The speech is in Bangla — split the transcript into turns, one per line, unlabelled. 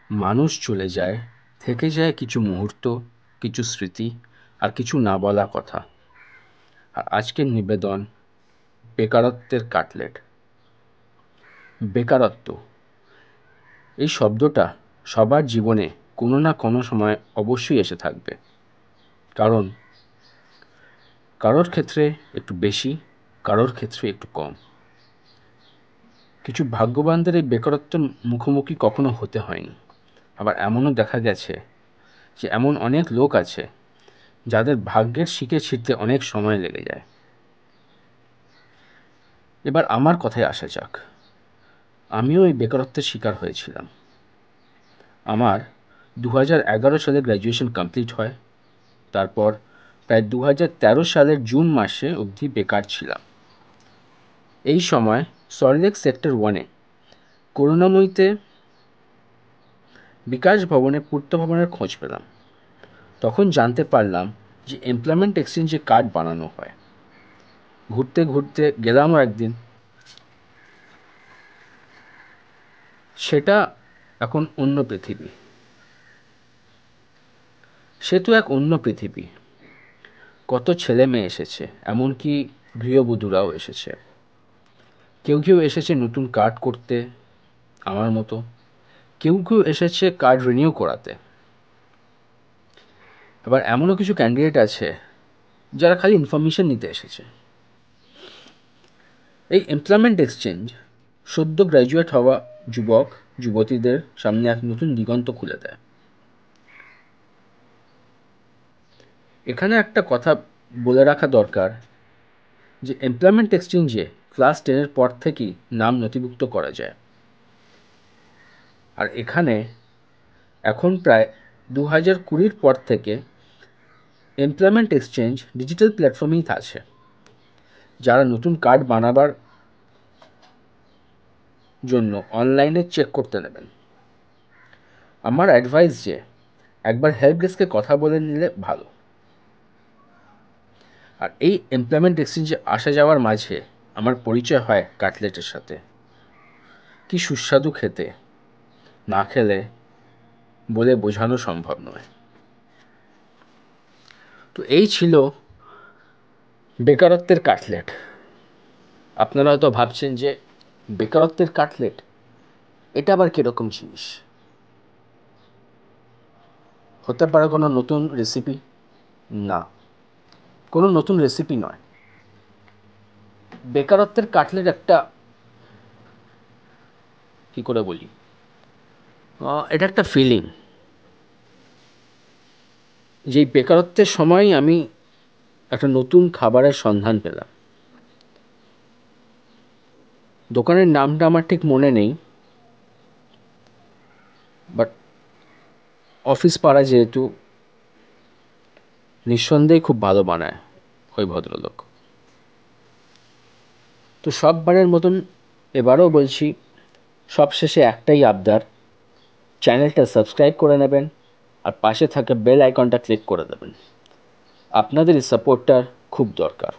মানুষ চলে যায়, থেকে যায় কিছু মুহূর্ত, কিছু স্মৃতি আর কিছু না বলা কথা। আর আজকের নিবেদন বেকারত্বের কাটলেট। বেকারত্ব এই শব্দটা সবার জীবনে কোনো না কোনো সময় অবশ্যই এসে থাকবে। কারণ কারোর ক্ষেত্রে একটু বেশি, কারোর ক্ষেত্রে একটু কম। কিছু ভাগ্যবানদের এই বেকারত্বের মুখোমুখি কখনো হতে হয়নি। আবার এমনও দেখা গেছে যে এমন অনেক লোক আছে যাদের ভাগ্যের শিকে ছিঁড়তে অনেক সময় লেগে যায়। এবার আমার কথায় আসা যাক। আমিও এই বেকারত্বের শিকার হয়েছিলাম। আমার 2011 সালে গ্র্যাজুয়েশন কমপ্লিট হয়। তারপর প্রায় 2013 সালের জুন মাসে অবধি বেকার ছিলাম। এই সময় সল্টলেক সেক্টর 1-এ করুণাময়ীতে বিকাশ ভবনে পূর্ত ভবনের খোঁজ পেলাম। তখন জানতে পারলাম যে এমপ্লয়মেন্ট এক্সচেঞ্জে কার্ড বানানো হয়। ঘুরতে ঘুরতে গেলামও একদিন। সেটা এখন অন্য পৃথিবী। সে তো এক অন্য পৃথিবী। কত ছেলে মেয়ে এসেছে, এমনকি গৃহবধূরাও এসেছে। কেউ কেউ এসেছে নতুন কার্ড করতে আমার মতো, কেউ কেউ এসেছে কার্ড রিনিউ করাতে। আবার এমনও কিছু ক্যান্ডিডেট আছে যারা খালি ইনফরমেশন নিতে এসেছে। এই এমপ্লয়মেন্ট এক্সচেঞ্জ সদ্য গ্র্যাজুয়েট হওয়া যুবক যুবতীদের সামনে এক নতুন দিগন্ত খুলে দেয়। এখানে একটা কথা বলে রাখা দরকার যে এমপ্লয়মেন্ট এক্সচেঞ্জে ক্লাস 10-এর পর থেকেই নাম নথিভুক্ত করা যায়। আর এখানে এখন প্রায় 2020-র পর থেকে এমপ্লয়মেন্ট এক্সচেঞ্জ ডিজিটাল প্ল্যাটফর্মেই আছে। যারা নতুন কার্ড বানাবার জন্য অনলাইনে চেক করতে নেবেন, আমার অ্যাডভাইস যে একবার হেল্প ডেস্কে কথা বলে নিলে ভালো। আর এই এমপ্লয়মেন্ট এক্সচেঞ্জে আসা যাওয়ার মাঝে আমার পরিচয় হয় কাটলেটের সাথে। কি সুস্বাদু খেতে, না খেলে বলে বোঝানো সম্ভব নয়। তো এই ছিল বেকারত্বের কাটলেট। আপনারা হয়তো ভাবছেন যে বেকারত্বের কাটলেট এটা আবার কীরকম জিনিস, হতে পারে কোনো নতুন রেসিপি? না, কোনো নতুন রেসিপি নয়। বেকারত্বের কাটলেট একটা, কী করে বলি, এটা একটা ফিলিং। যেই বেকারত্বের সময়ই আমি একটা নতুন খাবারের সন্ধান পেলাম। দোকানের নামটা আমার ঠিক মনে নেই, বাট অফিস পাড়া যেহেতু, নিঃসন্দেহে খুব ভালো বানায় ওই ভদ্রলোক। তো সববারের মতন এবারও বলছি, সবশেষে একটাই আবদার, চ্যানেলটা সাবস্ক্রাইব করে নেবেন আর পাশে থাকা বেল আইকনটা ক্লিক করে দেবেন। আপনাদের এই সাপোর্টটার খুব দরকার।